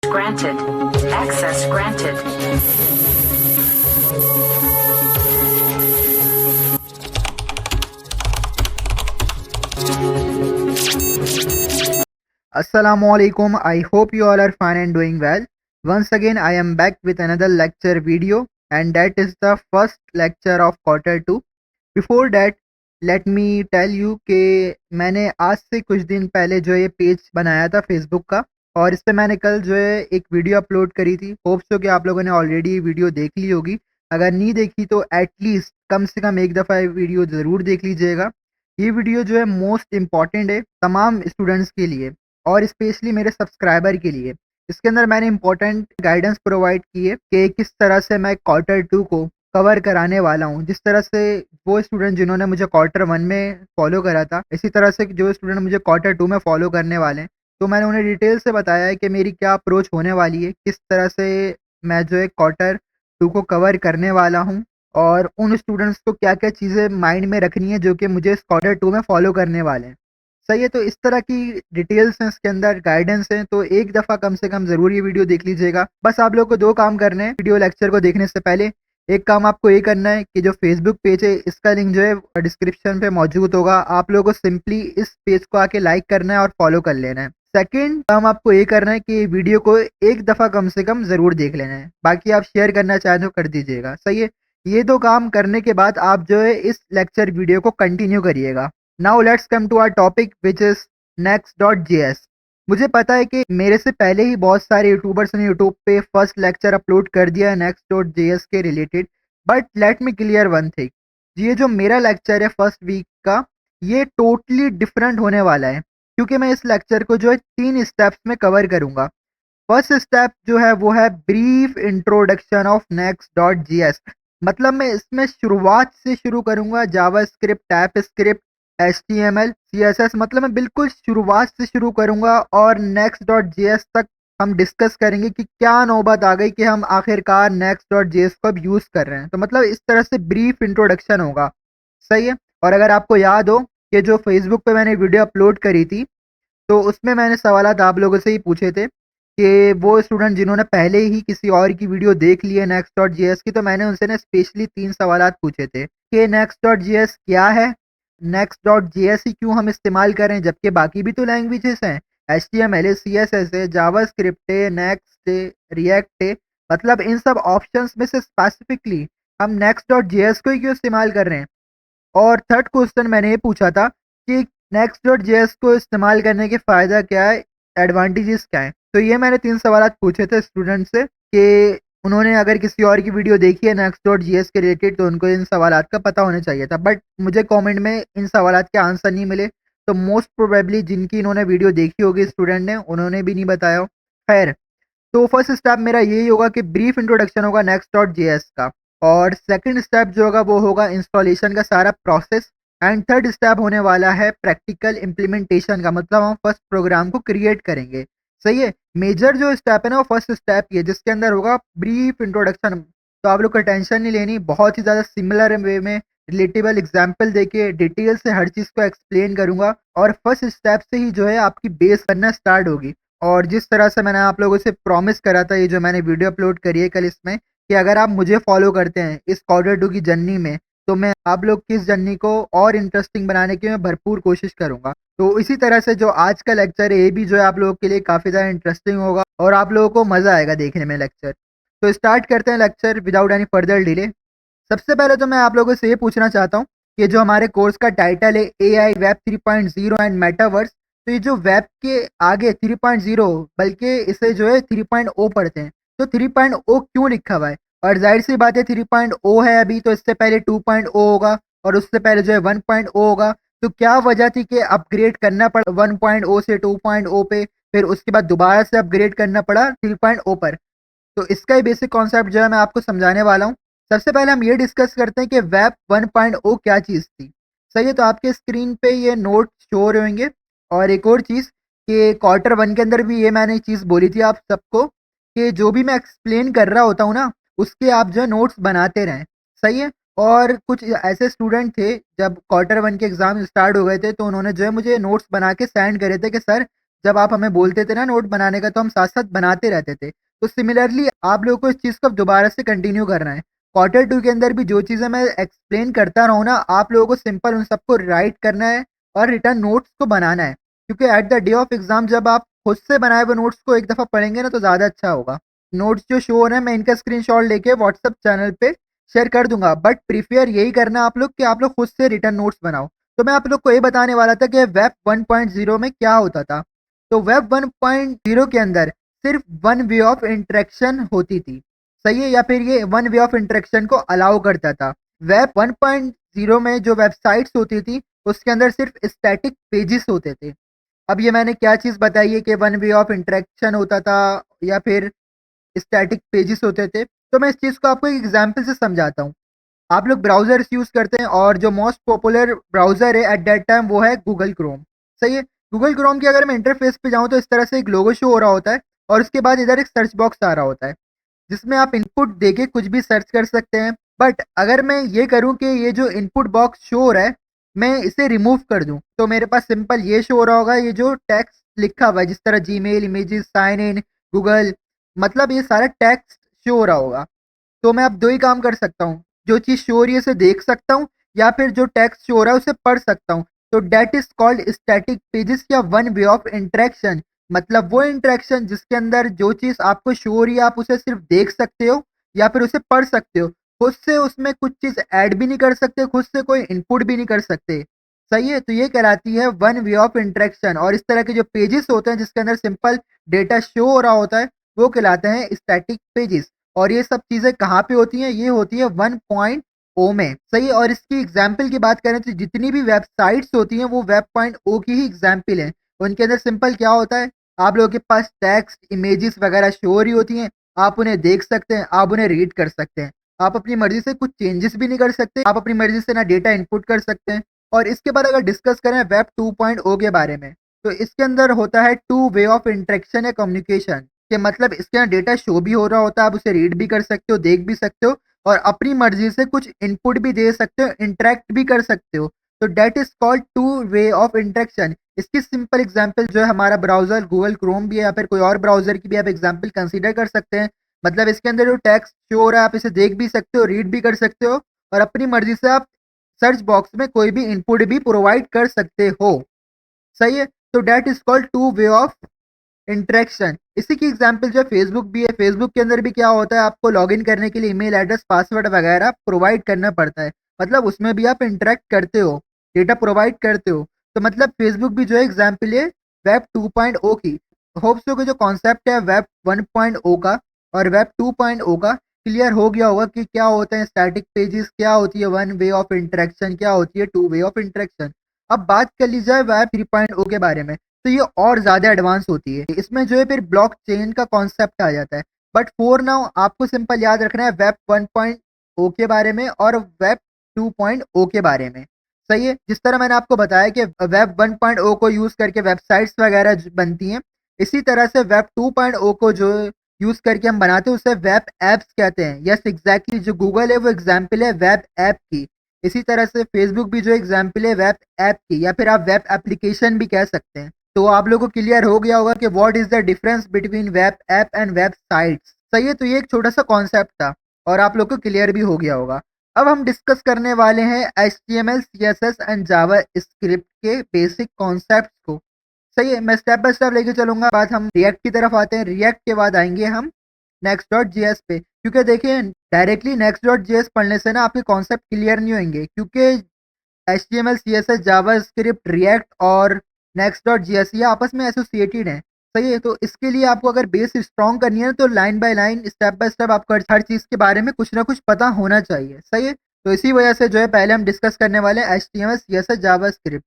Granted. Access granted. Assalamualaikum. I hope you all are fine and doing well. Once again, I am back with another lecture video, and that is the first lecture of quarter 2. Before that, let me tell you कि मैंने आज से कुछ दिन पहले जो ये page बनाया था फेसबुक का, और इस पे मैंने कल जो है एक वीडियो अपलोड करी थी। होप सो कि आप लोगों ने ऑलरेडी ये वीडियो देख ली होगी। अगर नहीं देखी तो एटलीस्ट कम से कम एक दफ़ा ये वीडियो ज़रूर देख लीजिएगा। ये वीडियो जो है मोस्ट इम्पॉर्टेंट है तमाम स्टूडेंट्स के लिए और स्पेशली मेरे सब्सक्राइबर के लिए। इसके अंदर मैंने इंपॉर्टेंट गाइडेंस प्रोवाइड की है कि किस तरह से मैं क्वार्टर 2 को कवर कराने वाला हूँ। जिस तरह से वो स्टूडेंट जिन्होंने मुझे क्वार्टर 1 में फॉलो करा था, इसी तरह से जो स्टूडेंट मुझे क्वार्टर 2 में फॉलो करने वाले हैं, तो मैंने उन्हें डिटेल से बताया है कि मेरी क्या अप्रोच होने वाली है, किस तरह से मैं जो है क्वार्टर 2 को कवर करने वाला हूँ और उन स्टूडेंट्स को क्या-क्या चीज़ें माइंड में रखनी है जो कि मुझे इस क्वार्टर 2 में फॉलो करने वाले हैं। सही है, तो इस तरह की डिटेल्स हैं इसके अंदर, गाइडेंस हैं, तो एक दफ़ा कम से कम ज़रूर ये वीडियो देख लीजिएगा। बस आप लोगों को 2 काम करने हैं वीडियो लेक्चर को देखने से पहले। एक काम आपको ये करना है कि जो फेसबुक पेज है इसका लिंक जो है डिस्क्रिप्शन पे मौजूद होगा। आप लोगों को सिंपली इस पेज को आके लाइक करना है और फॉलो कर लेना है। सेकंड काम आपको ये करना है कि वीडियो को एक दफ़ा कम से कम ज़रूर देख लेना है। बाकी आप शेयर करना चाहें तो कर दीजिएगा। सही है? ये 2 काम करने के बाद आप जो है इस लेक्चर वीडियो को कंटिन्यू करिएगा। Now let's come to our topic which is next.js। मुझे पता है कि मेरे से पहले ही बहुत सारे यूट्यूबर्स ने यूट्यूब पे फर्स्ट लेक्चर अपलोड कर दिया है next.js के related, but let me clear one thing. ये जो मेरा लेक्चर है फर्स्ट वीक का, ये टोटली डिफरेंट होने वाला है, क्योंकि मैं इस लेक्चर को जो है 3 स्टेप्स में कवर करूंगा। फर्स्ट स्टेप जो है वो है ब्रीफ इंट्रोडक्शन ऑफ next.js। मतलब मैं इसमें शुरुआत से शुरू करूंगा, जावास्क्रिप्ट, टाइपस्क्रिप्ट, एचटीएमएल, सीएसएस, मतलब मैं बिल्कुल शुरुआत से शुरू करूंगा और next.js तक हम डिस्कस करेंगे कि क्या नौबत आ गई कि हम आखिरकार next.js को अब यूज़ कर रहे हैं। तो मतलब इस तरह से ब्रीफ इंट्रोडक्शन होगा। सही है? और अगर आपको याद हो कि जो फेसबुक पे मैंने वीडियो अपलोड करी थी, तो उसमें मैंने सवालात आप लोगों से ही पूछे थे कि वो स्टूडेंट जिन्होंने पहले ही किसी और की वीडियो देख ली है next.js की, तो मैंने उनसे ना स्पेशली 3 सवालात पूछे थे कि next.js क्या है? next.js ही क्यों हम इस्तेमाल कर रहे हैं जबकि बाकी भी तो लैंग्वेजेस हैं, एचटीएमएल है, सीएसएस है, जावास्क्रिप्ट है, नेक्स्ट है, रिएक्ट है। मतलब इन सब ऑप्शंस में से स्पेसिफिकली हम next.js को ही क्यों इस्तेमाल कर रहे हैं? और थर्ड क्वेश्चन मैंने ये पूछा था कि next.js को इस्तेमाल करने के फ़ायदा क्या है, एडवांटेजेस क्या हैं? तो ये मैंने 3 सवालात पूछे थे स्टूडेंट से कि उन्होंने अगर किसी और की वीडियो देखी है next.js के रिलेटेड तो उनको इन सवालात का पता होना चाहिए था। बट मुझे कमेंट में इन सवालात के आंसर नहीं मिले, तो मोस्ट प्रोबेबली जिनकी इन्होंने वीडियो देखी होगी स्टूडेंट ने, उन्होंने भी नहीं बताया। खैर, तो फर्स्ट स्टेप मेरा यही होगा कि ब्रीफ इंट्रोडक्शन होगा next.js का, और सेकंड स्टेप जो होगा वो होगा इंस्टॉलेशन का सारा प्रोसेस, एंड थर्ड स्टेप होने वाला है प्रैक्टिकल इम्प्लीमेंटेशन का, मतलब हम फर्स्ट प्रोग्राम को क्रिएट करेंगे। सही है? मेजर जो स्टेप है ना वो फर्स्ट स्टेप ये जिसके अंदर होगा ब्रीफ इंट्रोडक्शन। तो आप लोग को टेंशन नहीं लेनी, बहुत ही ज़्यादा सिमिलर वे में रिलेटेबल एग्जाम्पल देके डिटेल से हर चीज़ को एक्सप्लेन करूंगा और फर्स्ट स्टेप से ही जो है आपकी बेस करना स्टार्ट होगी। और जिस तरह से मैंने आप लोगों से प्रॉमिस करा था, ये जो मैंने वीडियो अपलोड करी है कल इसमें, कि अगर आप मुझे फॉलो करते हैं इस क्वार्टर 2 की जर्नी में, तो मैं आप लोग की इस जर्नी को और इंटरेस्टिंग बनाने की मैं भरपूर कोशिश करूँगा। तो इसी तरह से जो आज का लेक्चर है ये भी जो है आप लोगों के लिए काफ़ी ज़्यादा इंटरेस्टिंग होगा और आप लोगों को मज़ा आएगा देखने में लेक्चर। तो स्टार्ट करते हैं lecture without any further delay. सबसे पहले तो मैं आप लोगों से ये पूछना चाहता हूँ कि जो हमारे कोर्स का टाइटल है एआई वेब 3.0 एंड मेटावर्स, तो ये जो वेब के आगे 3.0 बल्कि इसे जो है 3.0 पढ़ते हैं, तो 3.0 क्यों लिखा हुआ है? और जाहिर सी बात है 3.0 है अभी, तो इससे पहले 2.0 होगा और उससे पहले जो है 1.0 होगा। तो क्या वजह थी कि अपग्रेड करना पड़ा 1.0 से 2.0 पे, फिर उसके बाद दोबारा से अपग्रेड करना पड़ा 3.0 पर? तो इसका ही बेसिक कॉन्सेप्ट जो है मैं आपको समझाने वाला हूँ। सबसे पहले हम ये डिस्कस करते हैं कि वेब 1.0 क्या चीज़ थी। सही है? तो आपके स्क्रीन पे ये नोट शो हो रहे होंगे। और एक और चीज़ कि क्वार्टर 1 के अंदर भी ये मैंने चीज़ बोली थी आप सबको कि जो भी मैं एक्सप्लेन कर रहा होता हूँ ना, उसके आप जो है नोट्स बनाते रहें। सही है? और कुछ ऐसे स्टूडेंट थे जब क्वार्टर 1 के एग्ज़ाम स्टार्ट हो गए थे, तो उन्होंने जो है मुझे नोट्स बना के सेंड करे थे कि सर जब आप हमें बोलते थे ना नोट बनाने का, तो हम साथ-साथ बनाते रहते थे। तो सिमिलरली आप लोगों को इस चीज़ को अब दोबारा से कंटिन्यू करना है। क्वार्टर 2 के अंदर भी जो चीज़ें मैं एक्सप्लेन करता रहूँ ना, आप लोगों को सिंपल उन सबको राइट करना है और रिटर्न नोट्स को बनाना है। क्योंकि at the day of exam जब आप खुद से बनाए हुए नोट्स को एक दफ़ा पढ़ेंगे ना, तो ज़्यादा अच्छा होगा। नोट्स जो शो हो रहे हैं, मैं इनका स्क्रीनशॉट लेके व्हाट्सएप चैनल पे शेयर कर दूँगा, बट प्रेफ़र यही करना आप लोग कि आप लोग खुद से रिटर्न नोट्स बनाओ। तो मैं आप लोग को ये बताने वाला था कि वेब 1.0 में क्या होता था। तो वेब 1.0 के अंदर सिर्फ़ वन वे ऑफ इंटरेक्शन होती थी, सही है? या फिर ये वन वे ऑफ इंटरेक्शन को अलाउ करता था। वेब 1.0 में जो वेबसाइट्स होती थी, उसके अंदर सिर्फ़ स्टैटिक पेजेस होते थे। अब ये मैंने क्या चीज़ बताई है कि वन वे ऑफ इंटरेक्शन होता था या फिर स्टैटिक पेजेस होते थे। तो मैं इस चीज़ को आपको एक एग्ज़ाम्पल से समझाता हूँ। आप लोग ब्राउज़र्स यूज़ करते हैं और जो मोस्ट पॉपुलर ब्राउज़र है एट दैट टाइम वो है गूगल क्रोम, सही है? गूगल क्रोम की अगर मैं इंटरफ़ेस पे जाऊँ तो इस तरह से एक लोगो शो हो रहा होता है और उसके बाद इधर एक सर्च बॉक्स आ रहा होता है, जिसमें आप इनपुट देके कुछ भी सर्च कर सकते हैं। बट अगर मैं ये करूँ कि ये जो इनपुट बॉक्स शो हो रहा है, मैं इसे रिमूव कर दूँ, तो मेरे पास सिंपल ये शो हो रहा होगा, ये जो टेक्स्ट लिखा हुआ है जिस तरह Gmail, images, sign in, Google, मतलब ये सारा टेक्स्ट शो हो रहा होगा। तो मैं अब 2 ही काम कर सकता हूँ, जो चीज़ शो हो रही है उसे देख सकता हूँ या फिर जो टेक्स्ट शो हो रहा है उसे पढ़ सकता हूँ। तो that is called static pages या वन वे ऑफ इंटरैक्शन। मतलब वो इंटरैक्शन जिसके अंदर जो चीज़ आपको शो हो रही है आप उसे सिर्फ़ देख सकते हो या फिर उसे पढ़ सकते हो। खुद से उसमें कुछ चीज़ ऐड भी नहीं कर सकते, खुद से कोई इनपुट भी नहीं कर सकते। सही है? तो ये कहलाती है वन वे ऑफ इंटरैक्शन और इस तरह के जो पेजेस होते हैं जिसके अंदर सिंपल डेटा शो हो रहा होता है, वो कहलाते हैं स्टैटिक पेजेस। और ये सब चीज़ें कहाँ पे होती हैं? ये होती है 1.0 में, सही है? और इसकी एग्ज़ाम्पल की बात करें तो जितनी भी वेबसाइट्स होती हैं वो वेब पॉइंट ओ की ही एग्ज़ाम्पल हैं। उनके अंदर सिंपल क्या होता है? आप लोगों के पास टेक्स्ट, इमेजेस वगैरह शो हो रही होती हैं, आप उन्हें देख सकते हैं, आप उन्हें रीड कर सकते हैं। आप अपनी मर्ज़ी से कुछ चेंजेस भी नहीं कर सकते, आप अपनी मर्ज़ी से ना डेटा इनपुट कर सकते हैं। और इसके बाद अगर डिस्कस करें वेब 2.0 के बारे में, तो इसके अंदर होता है टू वे ऑफ इंटरेक्शन या कम्युनिकेशन। कि मतलब इसके यहाँ डेटा शो भी हो रहा होता है, आप उसे रीड भी कर सकते हो, देख भी सकते हो और अपनी मर्ज़ी से कुछ इनपुट भी दे सकते हो, इंटरैक्ट भी कर सकते हो। तो that is called two way of interaction. इसकी सिंपल एग्ज़ाम्पल जो है हमारा ब्राउज़र गूगल क्रोम भी है या फिर कोई और ब्राउज़र की भी आप एग्ज़ाम्पल कंसीडर कर सकते हैं। मतलब इसके अंदर जो टेक्स्ट शो हो रहा है आप इसे देख भी सकते हो, रीड भी कर सकते हो और अपनी मर्ज़ी से आप सर्च बॉक्स में कोई भी इनपुट भी प्रोवाइड कर सकते हो। सही है? तो that is called two way of interaction. इसी की एग्जांपल जो है फेसबुक भी है। फेसबुक के अंदर भी क्या होता है, आपको लॉगिन करने के लिए ईमेल एड्रेस, पासवर्ड वगैरह प्रोवाइड करना पड़ता है। मतलब उसमें भी आप इंटरैक्ट करते हो, डेटा प्रोवाइड करते हो। तो मतलब फेसबुक भी जो है एग्जांपल है वेब 2.0 की। होप्स सो कि जो कॉन्सेप्ट है वेब 1.0 का और वेब 2.0 का क्लियर हो गया होगा कि क्या होता है स्टैटिक पेजेस, क्या होती है वन वे ऑफ इंटरेक्शन, क्या होती है टू वे ऑफ इंटरेक्शन। अब बात कर ली जाए वेब 3.0 के बारे में, तो ये और ज़्यादा एडवांस होती है। इसमें जो है फिर ब्लॉकचेन का कॉन्सेप्ट आ जाता है। बट फॉर नाउ आपको सिंपल याद रखना है वेब 1.0 के बारे में और वेब 2.0 के बारे में। सही है? जिस तरह मैंने आपको बताया कि वेब 1.0 को यूज़ करके वेबसाइट्स वगैरह बनती हैं, इसी तरह से वेब 2.0 को जो यूज़ करके हम बनाते हैं उसे वेब एप्स कहते हैं। यस एग्ज़ैक्टली, जो गूगल है वो एग्ज़ाम्पल है वेब ऐप की। इसी तरह से फेसबुक भी जो एग्ज़ाम्पल है वेब ऐप की या फिर आप वेब एप्लीकेशन भी कह सकते हैं। तो आप लोगों को क्लियर हो गया होगा कि what is the difference between web app and websites. सही है? तो ये एक छोटा-सा कॉन्सेप्ट था और आप लोग को क्लियर भी हो गया होगा। अब हम डिस्कस करने वाले हैं एचटीएमएल, सीएसएस एंड जावास्क्रिप्ट के बेसिक कॉन्सेप्ट्स को। सही है? मैं स्टेप बाय स्टेप लेके चलूँगा। बाद हम रिएक्ट की तरफ आते हैं, रिएक्ट के बाद आएँगे हम नेक्स्ट.जेएस पे। क्योंकि देखिए डायरेक्टली नेक्स्ट.जेएस पढ़ने से ना आपके कॉन्सेप्ट क्लियर नहीं होंगे, क्योंकि एचटीएमएल, सीएसएस, जावास्क्रिप्ट, रिएक्ट और नेक्स्ट.जेएस ये आपस में एसोसिएटेड हैं। सही है? तो इसके लिए आपको अगर बेस स्ट्रॉन्ग करनी है ना, तो line by line, step by step आपको हर चीज़ के बारे में कुछ ना कुछ पता होना चाहिए। सही है? तो इसी वजह से जो है पहले हम डिस्कस करने वाले हैं एचटीएमएल, सीएसएस, जावास्क्रिप्ट।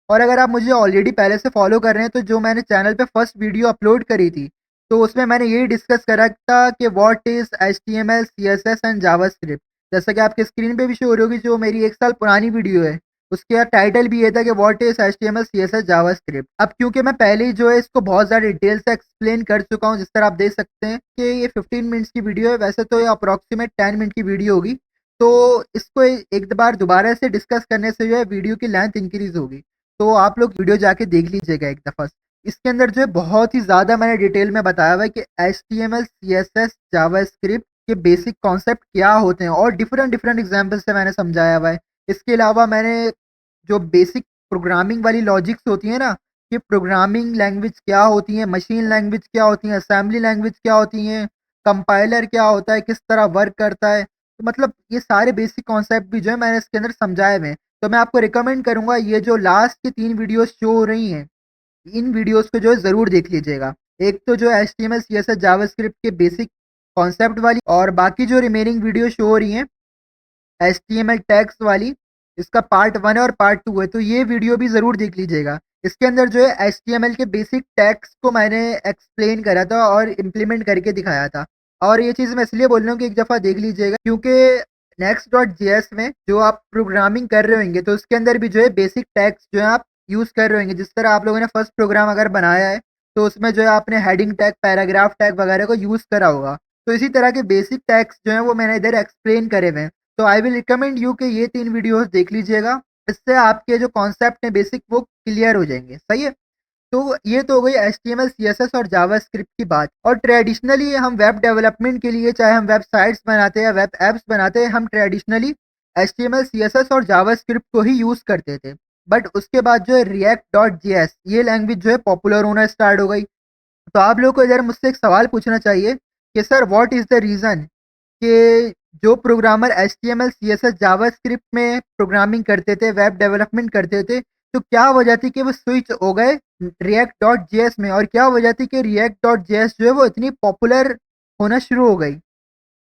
और अगर आप मुझे ऑलरेडी पहले से फॉलो कर रहे हैं, तो जो मैंने चैनल पे फर्स्ट वीडियो अपलोड करी थी, तो उसमें मैंने यही डिस्कस करा था कि what is HTML, CSS and JavaScript. जैसा कि आपकी स्क्रीन पे भी शो हो रही होगी, जो मेरी 1 साल पुरानी वीडियो है, उसका टाइटल भी ये था कि what is HTML, CSS, JavaScript. अब क्योंकि मैं पहले ही जो है इसको बहुत ज़्यादा डिटेल से एक्सप्लेन कर चुका हूँ, जिस तरह आप देख सकते हैं कि ये 15 मिनट्स की वीडियो है, वैसे तो ये अप्रॉक्सिमेट 10 मिनट की वीडियो होगी। तो इसको एक बार दोबारा से डिस्कस करने से जो है वीडियो की लेंथ इंक्रीज़ होगी। तो आप लोग वीडियो जाके देख लीजिएगा एक दफ़ा। इसके अंदर जो है बहुत ही ज़्यादा मैंने डिटेल में बताया हुआ है कि HTML, CSS, जावास्क्रिप्ट के बेसिक कॉन्सेप्ट क्या होते हैं और डिफरेंट डिफरेंट एग्जाम्पल से मैंने समझाया हुआ है। इसके अलावा मैंने जो बेसिक प्रोग्रामिंग वाली लॉजिक्स होती है ना, कि प्रोग्रामिंग लैंग्वेज क्या होती है, मशीन लैंग्वेज क्या होती है, असेंबली लैंग्वेज क्या होती है, कंपाइलर क्या होता है, किस तरह वर्क करता है, तो मतलब ये सारे बेसिक कॉन्सेप्ट भी जो है मैंने इसके अंदर समझाए हुए हैं। तो मैं आपको रिकमेंड करूंगा ये जो लास्ट की 3 वीडियोस शो हो रही हैं, इन वीडियोस को जो है ज़रूर देख लीजिएगा। एक तो जो है HTML, CSS, जावास्क्रिप्ट के बेसिक कॉन्सेप्ट वाली, और बाकी जो रिमेनिंग वीडियो शो हो रही हैं HTML टैग्स वाली, इसका पार्ट 1 है और पार्ट 2 है, तो ये वीडियो भी ज़रूर देख लीजिएगा। इसके अंदर जो है HTML के बेसिक टैग्स को मैंने एक्सप्लेन करा था और इम्प्लीमेंट करके दिखाया था। और ये चीज़ मैं इसलिए बोल रहा हूँ कि एक दफ़ा देख लीजिएगा, क्योंकि next.js में जो आप प्रोग्रामिंग कर रहे होंगे तो उसके अंदर भी जो है बेसिक टैग्स जो है आप यूज़ कर रहे होंगे। जिस तरह आप लोगों ने फर्स्ट प्रोग्राम अगर बनाया है तो उसमें जो है आपने हेडिंग टैग, पैराग्राफ टैग वगैरह को यूज़ करा होगा। तो इसी तरह के बेसिक टैग्स जो हैं वो मैंने इधर एक्सप्लेन करे हुए हैं। तो आई विल रिकमेंड यू कि ये 3 वीडियोस देख लीजिएगा। इससे आपके जो कॉन्सेप्ट हैं बेसिक वो क्लियर हो जाएँगे। सही है? तो ये तो हो गई HTML, CSS और जावास्क्रिप्ट की बात। और ट्रेडिशनली हम वेब डेवलपमेंट के लिए, चाहे हम वेबसाइट्स बनाते हैं या वेब एप्स बनाते हैं, हम ट्रेडिशनली HTML, CSS और जावास्क्रिप्ट को ही यूज़ करते थे। बट उसके बाद जो है react.js ये लैंग्वेज जो है पॉपुलर होना स्टार्ट हो गई। तो आप लोगों को इधर मुझसे एक सवाल पूछना चाहिए कि sir what is the reason कि जो प्रोग्रामर HTML, CSS, जावास्क्रिप्ट में प्रोग्रामिंग करते थे, वेब डेवलपमेंट करते थे, तो क्या वजह थी कि वो स्विच हो गए react.js में, और क्या वजह थी कि react.js जो है वो इतनी पॉपुलर होना शुरू हो गई?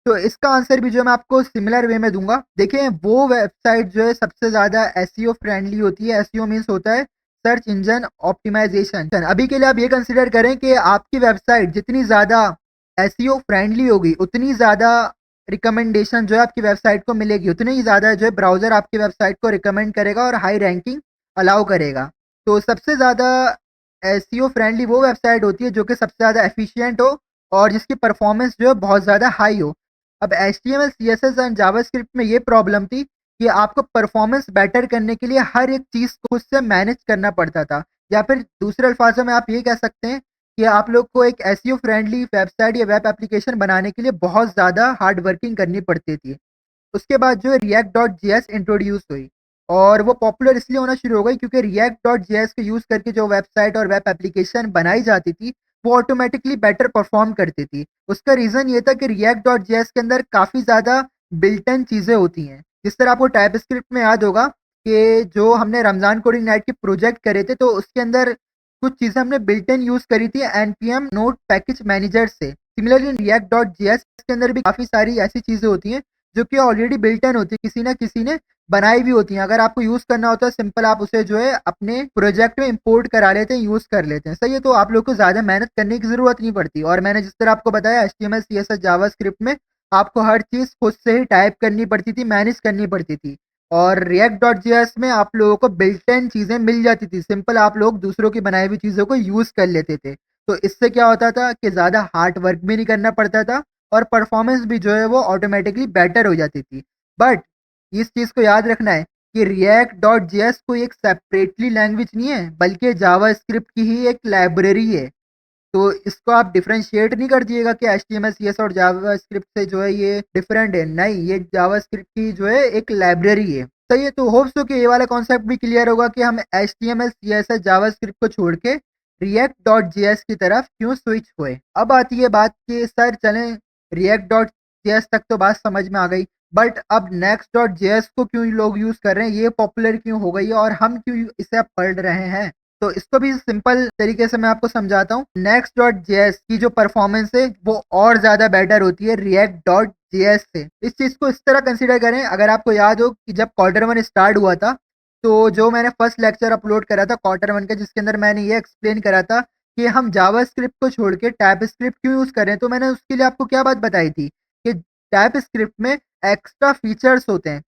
तो इसका आंसर भी जो है मैं आपको सिमिलर वे में दूँगा। देखिए, वो वेबसाइट जो है सबसे ज़्यादा एसईओ फ्रेंडली होती है। एसईओ मीन्स होता है सर्च इंजन ऑप्टिमाइज़ेशन। अभी के लिए आप ये कंसीडर करें कि आपकी वेबसाइट जितनी ज़्यादा एसईओ फ्रेंडली होगी, उतनी ज़्यादा रिकमेंडेशन जो है आपकी वेबसाइट को मिलेगी, उतनी ही ज़्यादा जो है ब्राउज़र आपकी वेबसाइट को रिकमेंड करेगा और हाई रैंकिंग अलाउ करेगा। तो सबसे ज़्यादा एसईओ फ्रेंडली वो वेबसाइट होती है जो कि सबसे ज़्यादा एफिशिएंट हो और जिसकी परफॉर्मेंस जो है बहुत ज़्यादा हाई हो। अब HTML, CSS एंड जावास्क्रिप्ट में ये प्रॉब्लम थी कि आपको परफॉर्मेंस बेटर करने के लिए हर एक चीज़ को खुद से मैनेज करना पड़ता था। या फिर दूसरे अल्फाज़ों में आप ये कह सकते हैं कि आप लोग को एक एसईओ फ्रेंडली वेबसाइट या वेब एप्लीकेशन बनाने के लिए बहुत ज़्यादा हार्ड वर्किंग करनी पड़ती थी। उसके बाद जो है react.js इंट्रोड्यूस हुई और वो पॉपुलर इसलिए होना शुरू हो गई क्योंकि react.js को यूज़ करके जो वेबसाइट और वेब एप्लीकेशन बनाई जाती थी, वो ऑटोमैटिकली बेटर परफ़ॉर्म करती थी। उसका रीज़न ये था कि react.js के अंदर काफ़ी ज़्यादा बिल्ट इन चीज़ें होती हैं। जिस तरह आपको टाइपस्क्रिप्ट में याद होगा कि जो हमने रमज़ान कोडिंग नाइट के प्रोजेक्ट करे थे, तो उसके अंदर कुछ चीज़ें हमने बिल्ट इन यूज़ करी थी npm नोड पैकेज मैनेजर से। सिमिलरली react.js के अंदर भी काफ़ी सारी ऐसी चीज़ें होती हैं जो कि ऑलरेडी बिल्ट इन होती है, किसी न किसी ने बनाई भी होती हैं। अगर आपको यूज़ करना होता है, सिंपल आप उसे जो है अपने प्रोजेक्ट में इंपोर्ट करा लेते हैं, यूज़ कर लेते हैं। सही है? तो आप लोग को ज़्यादा मेहनत करने की ज़रूरत नहीं पड़ती। और मैंने जिस तरह आपको बताया HTML, CSS, जावास्क्रिप्ट में आपको हर चीज़ खुद से ही टाइप करनी पड़ती थी, मैनेज करनी पड़ती थी। और react.js में आप लोगों को बिल्ट इन चीज़ें मिल जाती थी। सिंपल आप लोग दूसरों की बनाई हुई चीज़ों को यूज़ कर लेते थे। तो इससे क्या होता था कि ज़्यादा हार्ड वर्क भी नहीं करना पड़ता था और परफॉर्मेंस भी जो है वो ऑटोमैटिकली बेटर हो जाती थी। बट इस चीज़ को याद रखना है कि react.js कोई एक सेपरेटली लैंग्वेज नहीं है, बल्कि जावास्क्रिप्ट की ही एक लाइब्रेरी है। तो इसको आप डिफरेंशिएट नहीं कर दिएगा कि HTML, CSS और जावास्क्रिप्ट से जो है ये डिफरेंट है। नहीं, ये जावास्क्रिप्ट की जो है एक लाइब्रेरी है। सही है? तो होप्स सो कि ये वाला कॉन्सेप्ट भी क्लियर होगा कि हम HTML, CSS, जावास्क्रिप्ट को छोड़ के react.js की तरफ क्यों स्विच हुए। अब आती है बात कि सर चलें, react.js तक तो बात समझ में आ गई, बट अब next.js को क्यों लोग यूज़ कर रहे हैं, ये पॉपुलर क्यों हो गई है और हम क्यों इसे अब पढ़ रहे हैं? तो इसको भी सिंपल तरीके से मैं आपको समझाता हूँ। next.js की जो परफॉर्मेंस है वो और ज़्यादा बेटर होती है react.js से। इस चीज़ को इस तरह कंसीडर करें, अगर आपको याद हो कि जब Quarter 1 स्टार्ट हुआ था, तो जो मैंने फर्स्ट लेक्चर अपलोड करा था Quarter 1 का, जिसके अंदर मैंने ये एक्सप्लेन करा था कि हम जावास्क्रिप्ट को छोड़ के टाइपस्क्रिप्ट क्यों यूज़ कर रहे हैं। तो मैंने उसके लिए आपको क्या बात बताई थी कि टाइपस्क्रिप्ट में एक्स्ट्रा फीचर्स होते हैं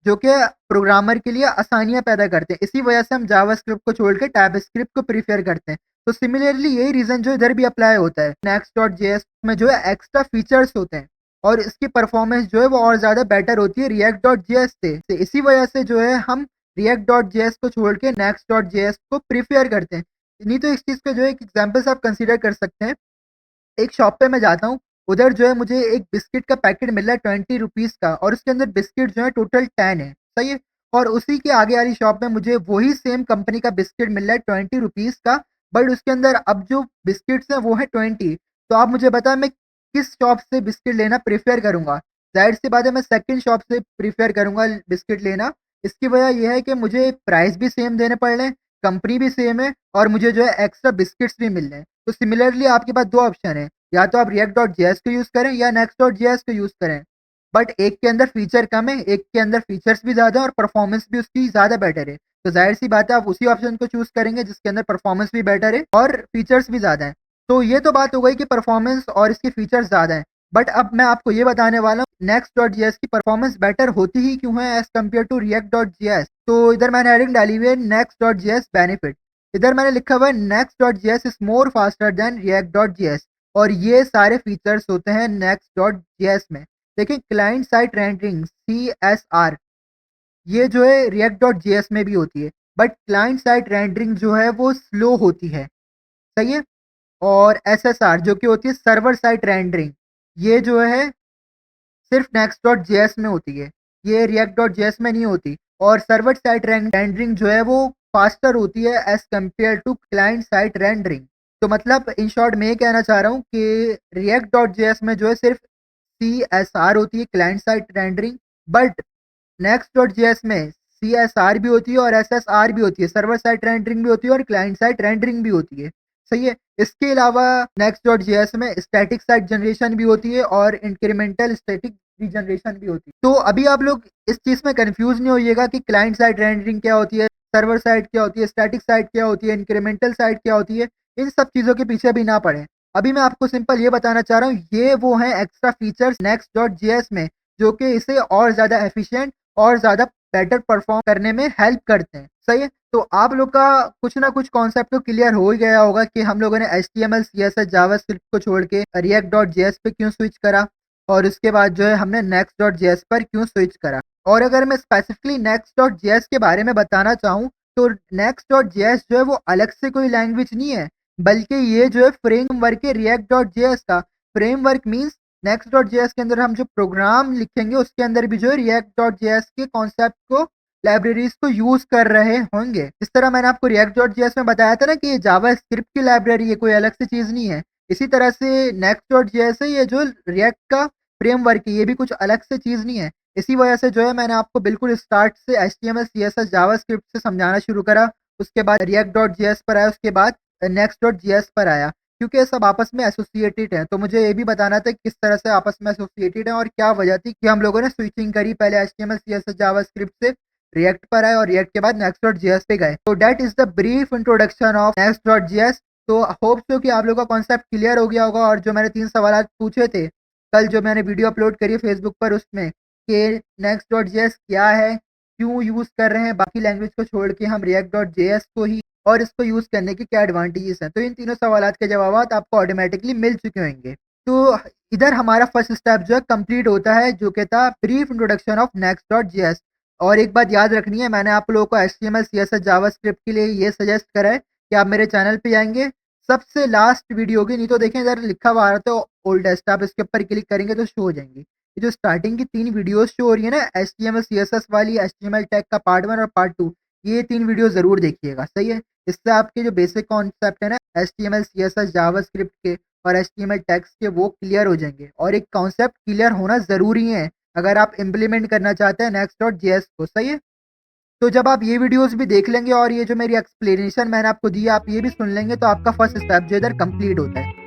जो कि प्रोग्रामर के लिए आसानियाँ पैदा करते हैं। इसी वजह से हम जावास्क्रिप्ट को छोड़ के टाइपस्क्रिप्ट को प्रेफ़र करते हैं। तो सिमिलरली यही रीज़न जो इधर भी अप्लाई होता है। next.js में जो है एक्स्ट्रा फीचर्स होते हैं और इसकी परफॉर्मेंस जो है वो और ज़्यादा बेटर होती है react.js से। तो इसी वजह से जो है हम react.js को छोड़ के next.js को प्रेफ़र करते हैं। नहीं तो इस चीज़ पे जो है एक एग्ज़ाम्पल से आप कंसीडर कर सकते हैं। एक शॉप पे मैं जाता हूँ, उधर जो है मुझे एक बिस्किट का पैकेट मिल रहा है 20 रुपीज़ का और उसके अंदर बिस्किट जो है टोटल 10 है, सही है? और उसी के आगे वाली शॉप में मुझे वही सेम कंपनी का बिस्किट मिल रहा है 20 रुपीज़ का, बट उसके अंदर अब जो बिस्किट्स हैं वो है 20। तो आप मुझे बताएँ मैं किस शॉप से बिस्किट लेना प्रेफ़र करूँगा? ज़ाहिर-सी बात है मैं सेकंड शॉप से प्रेफ़र करूँगा बिस्किट लेना। इसकी वजह ये है कि मुझे प्राइस भी सेम देने पड़ रहे हैं, कंपनी भी सेम है और मुझे जो है एक्स्ट्रा बिस्किट्स भी मिल रहे हैं। तो सिमिलरली आपके पास 2 ऑप्शन है, या तो आप react.js को यूज़ करें या next.js को यूज़ करें। बट एक के अंदर फीचर कम है, एक के अंदर फीचर्स भी ज़्यादा है और परफॉर्मेंस भी उसकी ज़्यादा बेटर है। तो ज़ाहिर-सी बात है आप उसी ऑप्शन को चूज़ करेंगे जिसके अंदर परफॉर्मेंस भी बेटर है और फीचर्स भी ज़्यादा हैं। तो ये तो बात हो गई कि परफॉर्मेंस और इसके फीचर्स ज़्यादा हैं। बट अब मैं आपको ये बताने वाला हूँ next.js की परफॉर्मेंस बेटर होती ही क्यों है एज़ कम्पेयर टू react.js। तो इधर मैंने हेडिंग डाली हुई है next.js बेनिफिट। इधर मैंने लिखा हुआ है next.js is more faster than react.js और ये सारे फीचर्स होते हैं next.js में। देखिए क्लाइंट साइड रेंडरिंग CSR ये जो है react.js में भी होती है, बट क्लाइंट साइड रेंडरिंग जो है वो स्लो होती है, सही है? और SSR जो कि होती है सर्वर साइड रेंडरिंग, ये जो है सिर्फ next.js में होती है, ये react.js में नहीं होती और सर्वर साइड रेंडरिंग जो है वो फास्टर होती है as compared to client side rendering. तो मतलब इन शॉर्ट मैं ये कहना चाह रहा हूँ कि react.js में जो है सिर्फ CSR होती है क्लाइंट साइड रेंडरिंग, बट नेक्स्ट.जेएस में सीएसआर भी होती है और एसएसआर भी होती है, सर्वर साइड रेंडरिंग भी होती है और क्लाइंट साइड रेंडरिंग भी होती है, सही है? इसके अलावा नेक्स्ट.जेएस में स्टैटिक साइड जनरेशन भी होती है और इंक्रीमेंटल स्टैटिक रीजनरेशन भी होती है। तो अभी आप लोग इस चीज़ में कन्फ्यूज़ नहीं होइएगा कि क्लाइंट साइड रेंडरिंग क्या होती है, सर्वर साइड क्या होती है, स्टैटिक साइड क्या होती है, इंक्रीमेंटल साइड क्या होती है, इन सब चीज़ों के पीछे भी ना पड़ें। अभी मैं आपको सिंपल ये बताना चाह रहा हूँ, ये वो हैं एक्स्ट्रा फीचर्स नेक्स्ट.जेएस में, जो कि इसे और ज़्यादा एफिशिएंट और ज़्यादा बेटर परफ़ॉर्म करने में हेल्प करते हैं, सही है? तो आप लोग का कुछ ना कुछ कॉन्सेप्ट तो क्लियर हो ही गया होगा कि हम लोगों ने एचटीएमएल, सीएसएस, जावास्क्रिप्ट को छोड़ के react.js पे क्यों स्विच करा और उसके बाद जो है हमने next.js पर क्यों स्विच करा। और अगर मैं स्पेसिफिकली next.js के बारे में बताना चाहूँ, तो next.js जो है वो अलग से कोई लैंग्वेज नहीं है, बल्कि ये जो है फ्रेमवर्क है react.js का। फ्रेमवर्क मीन्स next.js के अंदर हम जो प्रोग्राम लिखेंगे उसके अंदर भी जो है react.js के कॉन्सेप्ट को लाइब्रेरीज को यूज कर रहे होंगे। जिस तरह मैंने आपको react.js में बताया था ना कि ये जावास्क्रिप्ट की लाइब्रेरी है, कोई अलग से चीज नहीं है। इसी तरह से next.js है, ये जो रिएक्ट का फ्रेमवर्क है, ये भी कुछ अलग से चीज नहीं है। इसी वजह से जो है मैंने आपको बिल्कुल स्टार्ट से HTML CSS जावास्क्रिप्ट से समझाना शुरू करा, उसके बाद react.js पर आया, उसके बाद next.js पर आया। क्योंकि ये सब आपस में एसोसिएटेड हैं, तो मुझे ये भी बताना था कि किस तरह से आपस में एसोसिएटेड हैं और क्या वजह थी कि हम लोगों ने स्विचिंग करी, पहले एचटीएमएल सीएसएस जावास्क्रिप्ट से रिएक्ट पर आए और रिएक्ट के बाद next.js पे गए। तो that is the brief introduction of next.js। तो होप सो कि आप लोगों का कॉन्सेप्ट क्लियर हो गया होगा और जो मैंने 3 सवाल पूछे थे, कल जो मैंने वीडियो अपलोड करी है फेसबुक पर उसमें कि next.js क्या है, क्यों यूज़ कर रहे हैं बाकी लैंग्वेज को छोड़ के हम react.js को ही, और इसको यूज़ करने के क्या एडवांटेजेस हैं। तो इन तीनों सवालात के जवाबात आपको ऑटोमैटिकली मिल चुके होंगे। तो इधर हमारा फर्स्ट स्टेप जो है कंप्लीट होता है, जो कि था ब्रीफ इंट्रोडक्शन ऑफ next.js। और एक बात याद रखनी है, मैंने आप लोगों को एचटीएमएल सीएसएस जावास्क्रिप्ट के लिए ये सजेस्ट करा है कि आप मेरे चैनल पे जाएँगे, सबसे लास्ट वीडियो होगी, नहीं तो देखें इधर लिखा हुआ आ रहा था ओल्डेस्ट, आप इसके ऊपर क्लिक करेंगे तो शो हो जाएँगी। ये जो स्टार्टिंग की 3 वीडियोज़ शो हो रही है ना, एचटीएमएल सीएसएस वाली, एचटीएमएल टैग का पार्ट 1 और पार्ट 2, ये 3 वीडियो ज़रूर देखिएगा, सही है? इससे आपके जो बेसिक कॉन्सेप्ट है ना एचटीएमएल, सीएसएस, जावास्क्रिप्ट के और एचटीएमएल टैग्स के, वो क्लियर हो जाएँगे और एक कॉन्सेप्ट क्लियर होना ज़रूरी है, अगर आप इम्प्लीमेंट करना चाहते हैं next.js को, सही है? तो जब आप ये वीडियोज़ भी देख लेंगे और ये जो मेरी एक्सप्लेनेशन मैंने आपको दी है, आप ये भी सुन लेंगे, तो आपका फर्स्ट स्टेप जो इधर कंप्लीट होता है।